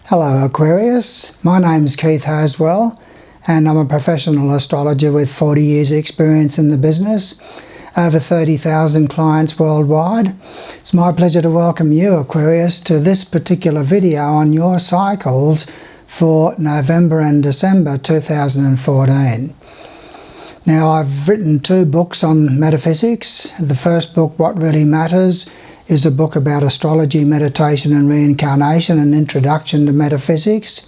Hello Aquarius, my name is Keith Haswell and I'm a professional astrologer with 40 years experience in the business, over 30,000 clients worldwide. It's my pleasure to welcome you Aquarius to this particular video on your cycles for November and December 2014. Now I've written 2 books on metaphysics. The first book, What Really Matters, is a book about astrology, meditation and reincarnation, an introduction to metaphysics.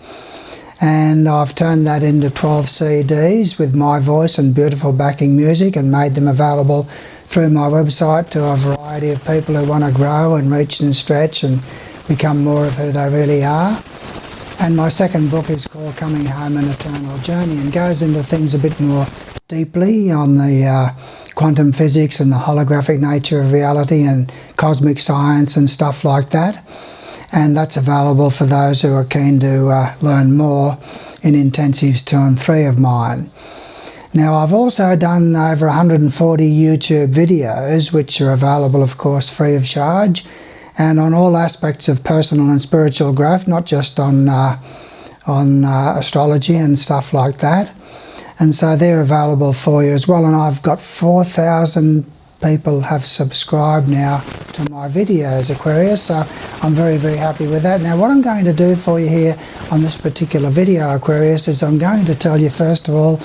And I've turned that into 12 CDs with my voice and beautiful backing music and made them available through my website to a variety of people who want to grow and reach and stretch and become more of who they really are. And my second book is called Coming Home, An Eternal Journey, and goes into things a bit more deeply on the quantum physics and the holographic nature of reality and cosmic science and stuff like that. And that's available for those who are keen to learn more in intensives 2 and 3 of mine. Now I've also done over 140 YouTube videos which are available of course free of charge and on all aspects of personal and spiritual growth, not just on astrology and stuff like that. And so they're available for you as well. And I've got 4,000 people have subscribed now to my videos, Aquarius. So I'm very, very happy with that. Now what I'm going to do for you here on this particular video, Aquarius, is I'm going to tell you first of all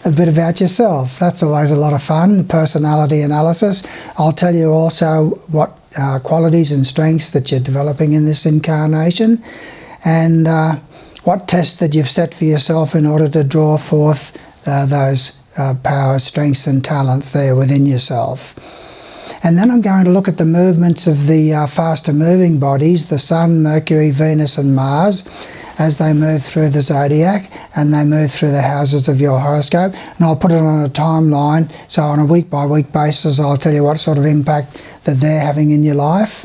a bit about yourself. That's always a lot of fun, personality analysis. I'll tell you also what qualities and strengths that you're developing in this incarnation and what tests that you've set for yourself in order to draw forth those powers, strengths and talents there within yourself. And then I'm going to look at the movements of the faster moving bodies, the Sun, Mercury, Venus and Mars, as they move through the zodiac and they move through the houses of your horoscope. And I'll put it on a timeline, so on a week by week basis I'll tell you what sort of impact that they're having in your life.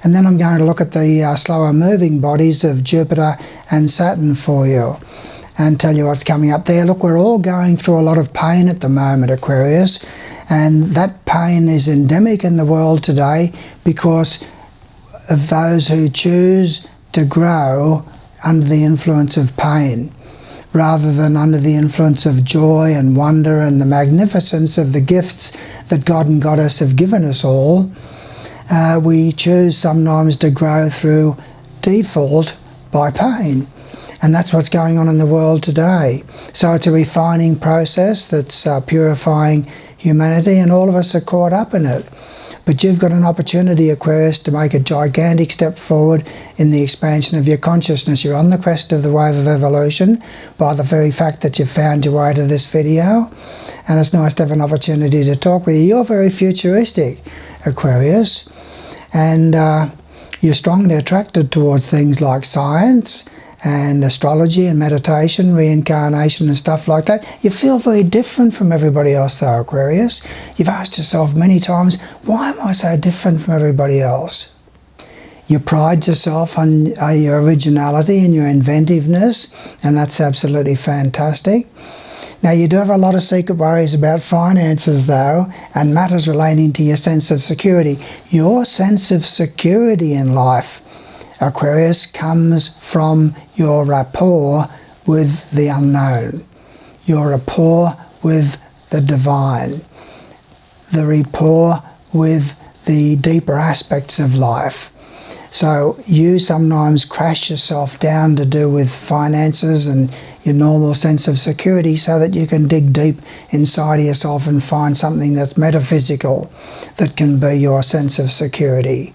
And then I'm going to look at the slower moving bodies of Jupiter and Saturn for you and tell you what's coming up there. Look, we're all going through a lot of pain at the moment, Aquarius, and that pain is endemic in the world today because of those who choose to grow under the influence of pain rather than under the influence of joy and wonder and the magnificence of the gifts that God and Goddess have given us all. We choose sometimes to grow through default by pain. And that's what's going on in the world today. So it's a refining process that's purifying humanity, and all of us are caught up in it. But you've got an opportunity, Aquarius, to make a gigantic step forward in the expansion of your consciousness. You're on the crest of the wave of evolution by the very fact that you've found your way to this video. And it's nice to have an opportunity to talk with you. You're very futuristic, Aquarius. And you're strongly attracted towards things like science and astrology and meditation, reincarnation and stuff like that. You feel very different from everybody else though, Aquarius. You've asked yourself many times, why am I so different from everybody else? You pride yourself on your originality and your inventiveness, and that's absolutely fantastic. Now you do have a lot of secret worries about finances though, and matters relating to your sense of security. Your sense of security in life, Aquarius, comes from your rapport with the unknown, your rapport with the divine, the rapport with the deeper aspects of life. So you sometimes crash yourself down to do with finances and your normal sense of security so that you can dig deep inside of yourself and find something that's metaphysical that can be your sense of security.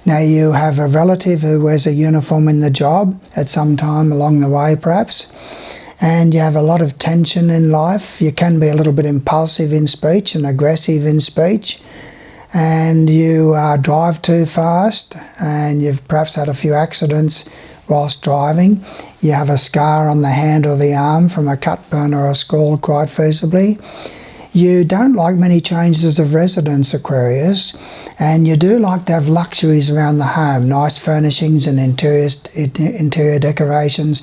Now you have a relative who wears a uniform in the job at some time along the way perhaps, and you have a lot of tension in life. You can be a little bit impulsive in speech and aggressive in speech, and you drive too fast, and you've perhaps had a few accidents whilst driving. You have a scar on the hand or the arm from a cut, burn or a scald quite feasibly. You don't like many changes of residence, Aquarius, and you do like to have luxuries around the home. Nice furnishings and interior decorations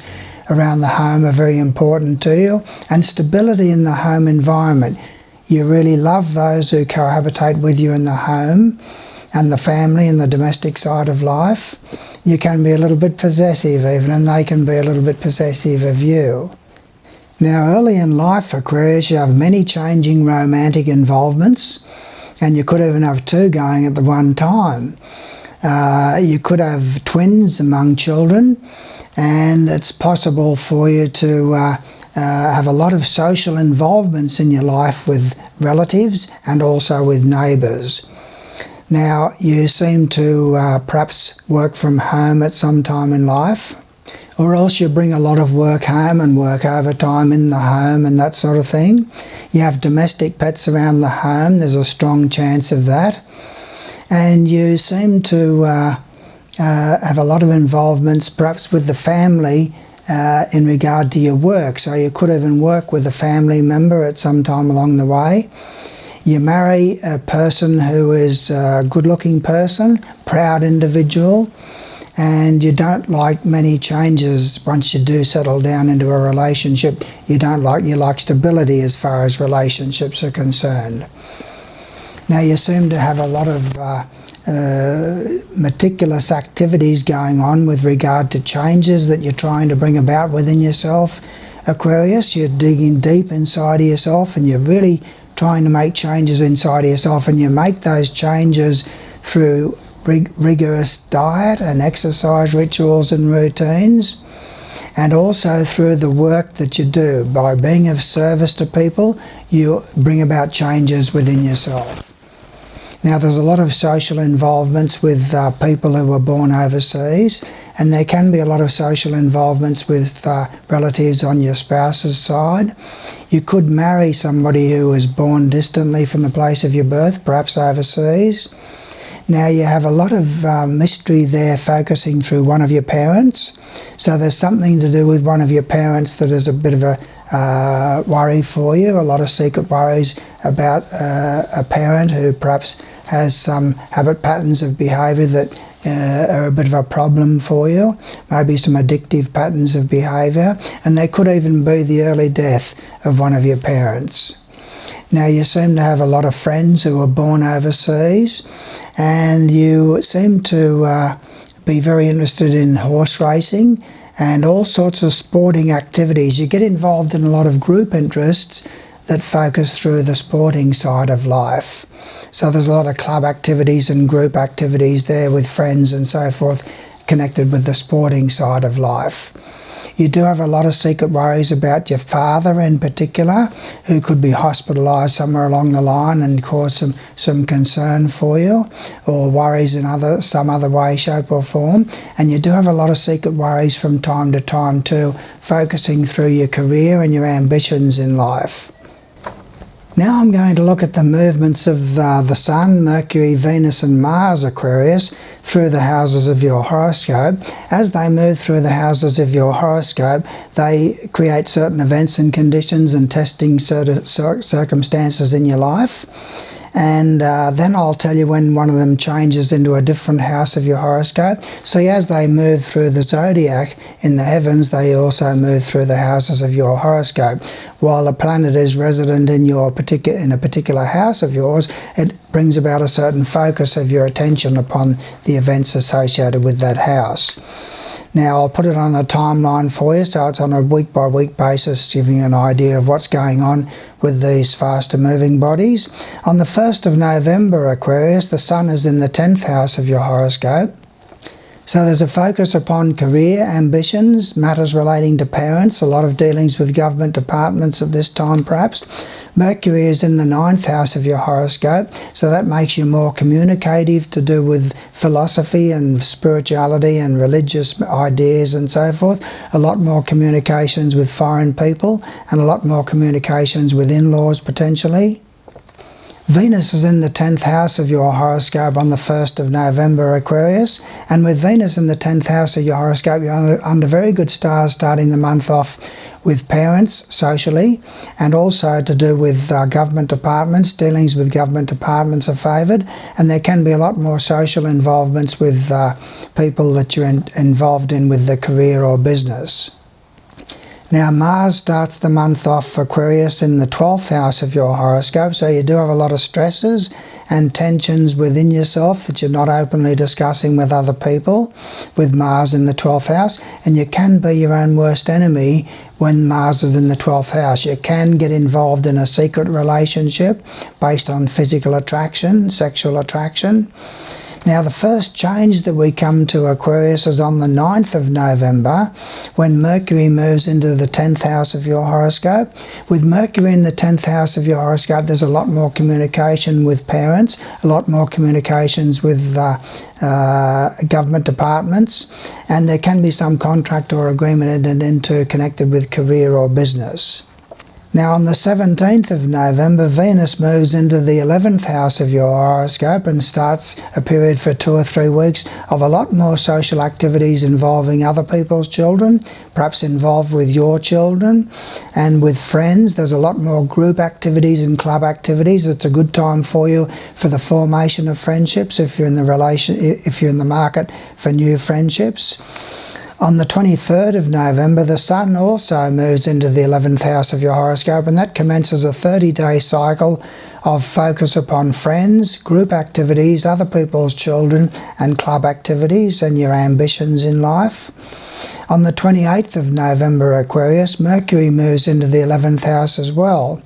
around the home are very important to you, and stability in the home environment. You really love those who cohabitate with you in the home, and the family and the domestic side of life. You can be a little bit possessive even, and they can be a little bit possessive of you. Now, early in life, Aquarius, you have many changing romantic involvements, and you could even have two going at the one time. You could have twins among children, and it's possible for you to have a lot of social involvements in your life with relatives and also with neighbours. Now, you seem to perhaps work from home at some time in life, or else you bring a lot of work home and work overtime in the home and that sort of thing. You have domestic pets around the home, there's a strong chance of that. And you seem to have a lot of involvements perhaps with the family in regard to your work. So you could even work with a family member at some time along the way. You marry a person who is a good-looking person, proud individual, and you don't like many changes once you do settle down into a relationship. You like stability as far as relationships are concerned. Now, you seem to have a lot of meticulous activities going on with regard to changes that you're trying to bring about within yourself, Aquarius. You're digging deep inside of yourself, and you're really trying to make changes inside of yourself, and you make those changes through rigorous diet and exercise rituals and routines, and also through the work that you do. By being of service to people, you bring about changes within yourself. Now, there's a lot of social involvements with people who were born overseas, and there can be a lot of social involvements with relatives on your spouse's side. You could marry somebody who was born distantly from the place of your birth, perhaps overseas. Now, you have a lot of mystery there focusing through one of your parents. So there's something to do with one of your parents that is a bit of a worry for you, a lot of secret worries about a parent who perhaps has some habit patterns of behaviour that are a bit of a problem for you, maybe some addictive patterns of behaviour, and they could even be the early death of one of your parents. Now, you seem to have a lot of friends who were born overseas, and you seem to be very interested in horse racing and all sorts of sporting activities. You get involved in a lot of group interests that focus through the sporting side of life. So there's a lot of club activities and group activities there with friends and so forth connected with the sporting side of life. You do have a lot of secret worries about your father in particular, who could be hospitalised somewhere along the line and cause some concern for you, or worries in some other way, shape or form. And you do have a lot of secret worries from time to time too, focusing through your career and your ambitions in life. Now I'm going to look at the movements of the Sun, Mercury, Venus and Mars, Aquarius, through the houses of your horoscope. As they move through the houses of your horoscope, they create certain events and conditions and testing certain circumstances in your life. And then I'll tell you when one of them changes into a different house of your horoscope. So as they move through the zodiac in the heavens, they also move through the houses of your horoscope. While a planet is resident in a particular house of yours, it brings about a certain focus of your attention upon the events associated with that house. Now, I'll put it on a timeline for you, so it's on a week-by-week basis, giving you an idea of what's going on with these faster-moving bodies. On the 1st of November, Aquarius, the Sun is in the 10th house of your horoscope. So there's a focus upon career, ambitions, matters relating to parents, a lot of dealings with government departments at this time perhaps. Mercury is in the 9th house of your horoscope, so that makes you more communicative, to do with philosophy and spirituality and religious ideas and so forth. A lot more communications with foreign people and a lot more communications with in-laws potentially. Venus is in the 10th house of your horoscope on the 1st of November, Aquarius, and with Venus in the 10th house of your horoscope, you're under very good stars starting the month off with parents socially, and also to do with government departments. Dealings with government departments are favoured, and there can be a lot more social involvements with people that you're involved in with the career or business. Now, Mars starts the month off, Aquarius, in the 12th house of your horoscope, so you do have a lot of stresses and tensions within yourself that you're not openly discussing with other people, with Mars in the 12th house, and you can be your own worst enemy when Mars is in the 12th house. You can get involved in a secret relationship based on physical attraction, sexual attraction. Now, the first change that we come to Aquarius is on the 9th of November, when Mercury moves into the 10th house of your horoscope. With Mercury in the 10th house of your horoscope, there's a lot more communication with parents, a lot more communications with government departments, and there can be some contract or agreement entered into connected with career or business. Now, on the 17th of November, Venus moves into the 11th house of your horoscope and starts a period for 2 or 3 weeks of a lot more social activities involving other people's children, perhaps involved with your children, and with friends. There's a lot more group activities and club activities. It's a good time for you for the formation of friendships if you're in the market for new friendships. On the 23rd of November, the Sun also moves into the 11th house of your horoscope, and that commences a 30-day cycle of focus upon friends, group activities, other people's children, and club activities, and your ambitions in life. On the 28th of November, Aquarius, Mercury moves into the 11th house as well,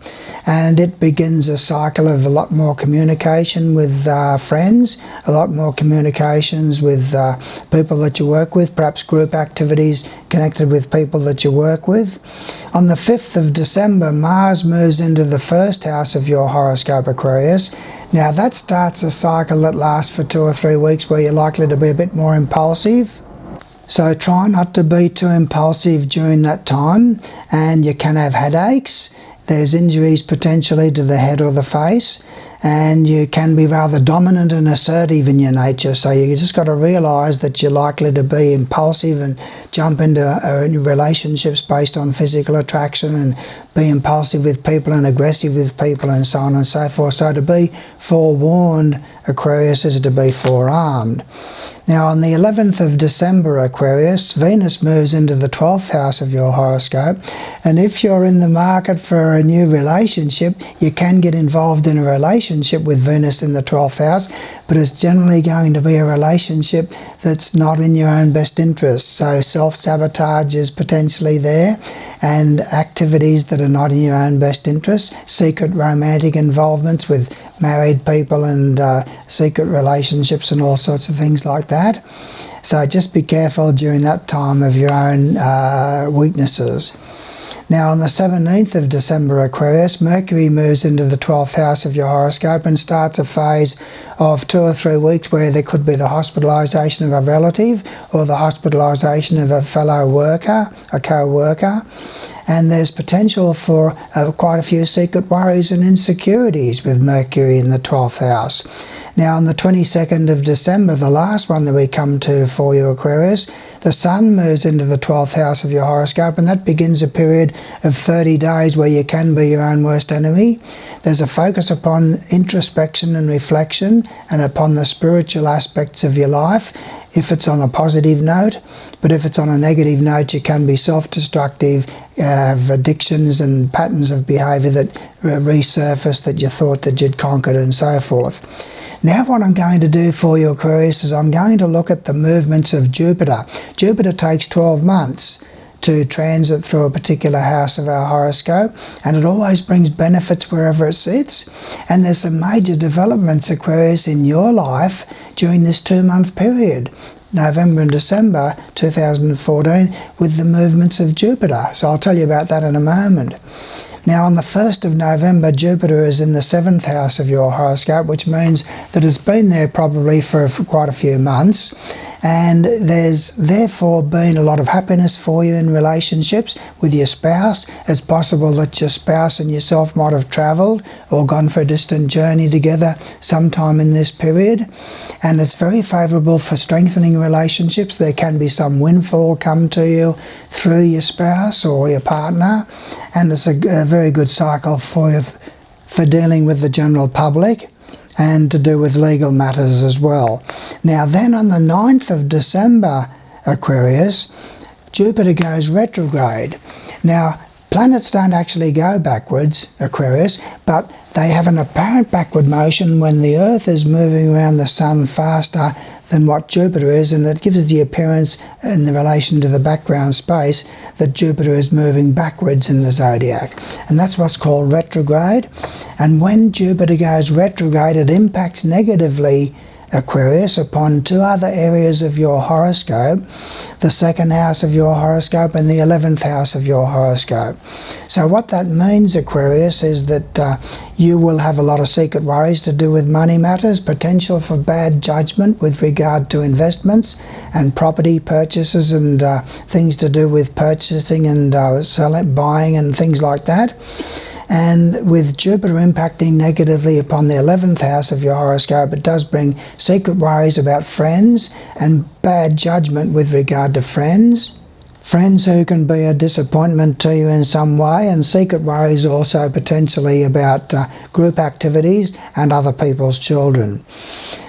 and it begins a cycle of a lot more communication with friends, a lot more communications with people that you work with, perhaps group activities connected with people that you work with. On the 5th of December, Mars moves into the 1st house of your horoscope, Aquarius. Now, that starts a cycle that lasts for 2 or 3 weeks where you're likely to be a bit more impulsive. So try not to be too impulsive during that time, and you can have headaches. There's injuries potentially to the head or the face, and you can be rather dominant and assertive in your nature. So you just got to realise that you're likely to be impulsive and jump into relationships based on physical attraction, and be impulsive with people and aggressive with people, and so on and so forth. So to be forewarned, Aquarius, is to be forearmed. Now, on the 11th of December, Aquarius, Venus moves into the 12th house of your horoscope, and if you're in the market for a new relationship, you can get involved in a relationship with Venus in the 12th house, but it's generally going to be a relationship that's not in your own best interest. So self-sabotage is potentially there, and activities that are not in your own best interest, secret romantic involvements with married people, and secret relationships and all sorts of things like that. So just be careful during that time of your own weaknesses. Now, on the 17th of December, Aquarius, Mercury moves into the 12th house of your horoscope and starts a phase of 2 or 3 weeks where there could be the hospitalisation of a relative or the hospitalisation of a fellow worker, a co-worker. And there's potential for quite a few secret worries and insecurities with Mercury in the 12th house. Now, on the 22nd of December, the last one that we come to for you, Aquarius, the Sun moves into the 12th house of your horoscope, and that begins a period of 30 days where you can be your own worst enemy. There's a focus upon introspection and reflection, and upon the spiritual aspects of your life, if it's on a positive note. But if it's on a negative note, you can be self-destructive, have addictions and patterns of behaviour that resurface that you thought that you'd conquered, and so forth. Now, what I'm going to do for you, Aquarius, is I'm going to look at the movements of Jupiter. Jupiter takes 12 months to transit through a particular house of our horoscope, and it always brings benefits wherever it sits. And there's some major developments, Aquarius, in your life during this 2-month period, November and December 2014, with the movements of Jupiter. So I'll tell you about that in a moment. Now, on the 1st of November, Jupiter is in the 7th house of your horoscope, which means that it's been there probably for quite a few months. And there's therefore been a lot of happiness for you in relationships with your spouse. It's possible that your spouse and yourself might have travelled or gone for a distant journey together sometime in this period. And it's very favourable for strengthening relationships. There can be some windfall come to you through your spouse or your partner. And it's a very good cycle for you for dealing with the general public, and to do with legal matters as well. Now then, on the 9th of December, Aquarius, Jupiter goes retrograde. Now, planets don't actually go backwards, Aquarius, but they have an apparent backward motion when the Earth is moving around the Sun faster than what Jupiter is, and it gives the appearance in the relation to the background space that Jupiter is moving backwards in the zodiac. And that's what's called retrograde. And when Jupiter goes retrograde, it impacts negatively, Aquarius, upon two other areas of your horoscope, the second house of your horoscope and the 11th house of your horoscope. So what that means, Aquarius, is that you will have a lot of secret worries to do with money matters, potential for bad judgment with regard to investments and property purchases and things to do with purchasing and selling, buying and things like that. And with Jupiter impacting negatively upon the 11th house of your horoscope, it does bring secret worries about friends and bad judgment with regard to friends. Friends who can be a disappointment to you in some way, and secret worries also potentially about group activities and other people's children.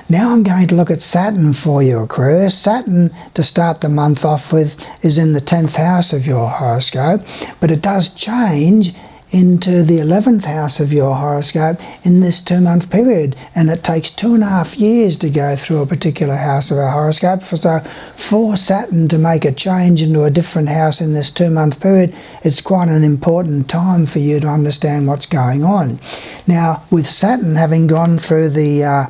Now I'm going to look at Saturn for you, Aquarius. Saturn, to start the month off with, is in the 10th house of your horoscope, but it does change into the 11th house of your horoscope in this 2-month period, and it takes 2.5 years to go through a particular house of a horoscope. So for Saturn to make a change into a different house in this 2-month period, it's quite an important time for you to understand what's going on. Now, with Saturn having gone through the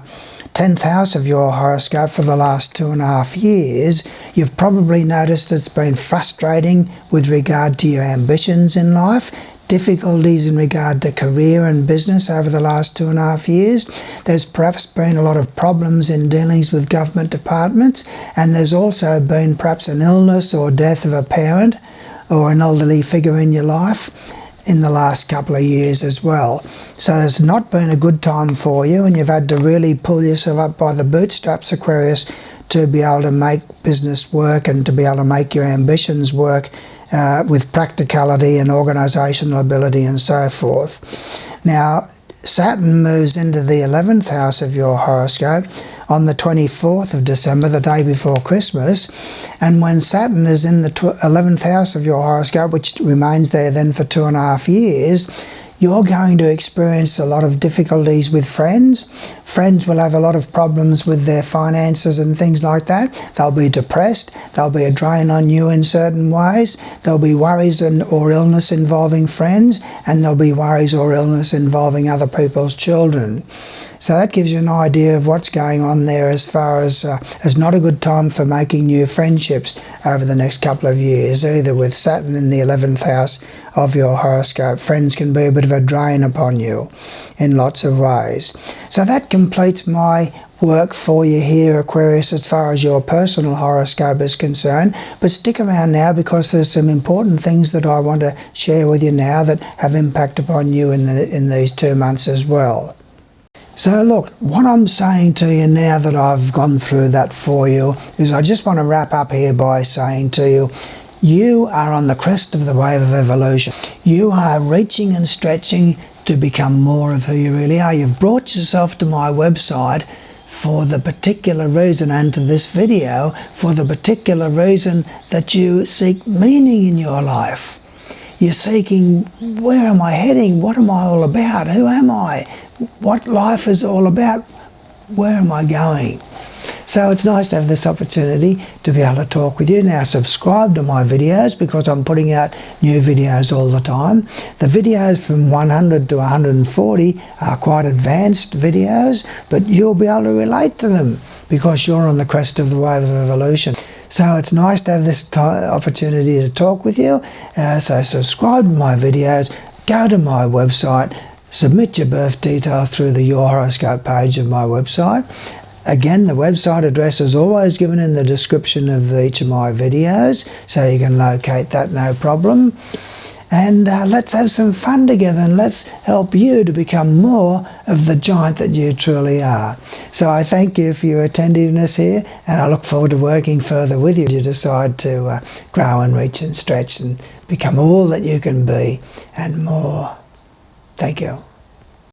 10th house of your horoscope for the last 2.5 years, you've probably noticed it's been frustrating with regard to your ambitions in life, difficulties in regard to career and business over the last 2.5 years. There's perhaps been a lot of problems in dealings with government departments, and there's also been perhaps an illness or death of a parent or an elderly figure in your life in the last couple of years as well. So it's not been a good time for you, and you've had to really pull yourself up by the bootstraps, Aquarius, to be able to make business work and to be able to make your ambitions work with practicality and organisational ability and so forth. Now, Saturn moves into the 11th house of your horoscope on the 24th of December, the day before Christmas, and when Saturn is in the 11th house of your horoscope, which remains there then for 2.5 years, you're going to experience a lot of difficulties with friends. Friends will have a lot of problems with their finances and things like that. They'll be depressed. There'll be a drain on you in certain ways. There'll be worries or illness involving friends, and there'll be worries or illness involving other people's children. So that gives you an idea of what's going on there as far as not a good time for making new friendships over the next couple of years, either with Saturn in the 11th house of your horoscope. Friends can be a bit of a drain upon you in lots of ways. So that completes my work for you here, Aquarius, as far as your personal horoscope is concerned. But stick around now, because there's some important things that I want to share with you now that have impact upon you in these 2 months as well. So look, what I'm saying to you now that I've gone through that for you is I just want to wrap up here by saying to you, you are on the crest of the wave of evolution. You are reaching and stretching to become more of who you really are. You've brought yourself to my website for the particular reason, and to this video for the particular reason that you seek meaning in your life. You're seeking, where am I heading? What am I all about? Who am I? What life is all about? Where am I going? So it's nice to have this opportunity to be able to talk with you. Now subscribe to my videos, because I'm putting out new videos all the time. The videos from 100 to 140 are quite advanced videos, but you'll be able to relate to them because you're on the crest of the wave of evolution. So it's nice to have this opportunity to talk with you. So subscribe to my videos, go to my website, submit your birth details through the Your Horoscope page of my website. Again, the website address is always given in the description of each of my videos, so you can locate that no problem. And let's have some fun together, and let's help you to become more of the giant that you truly are. So I thank you for your attentiveness here, and I look forward to working further with you as you decide to grow and reach and stretch and become all that you can be and more. Thank you.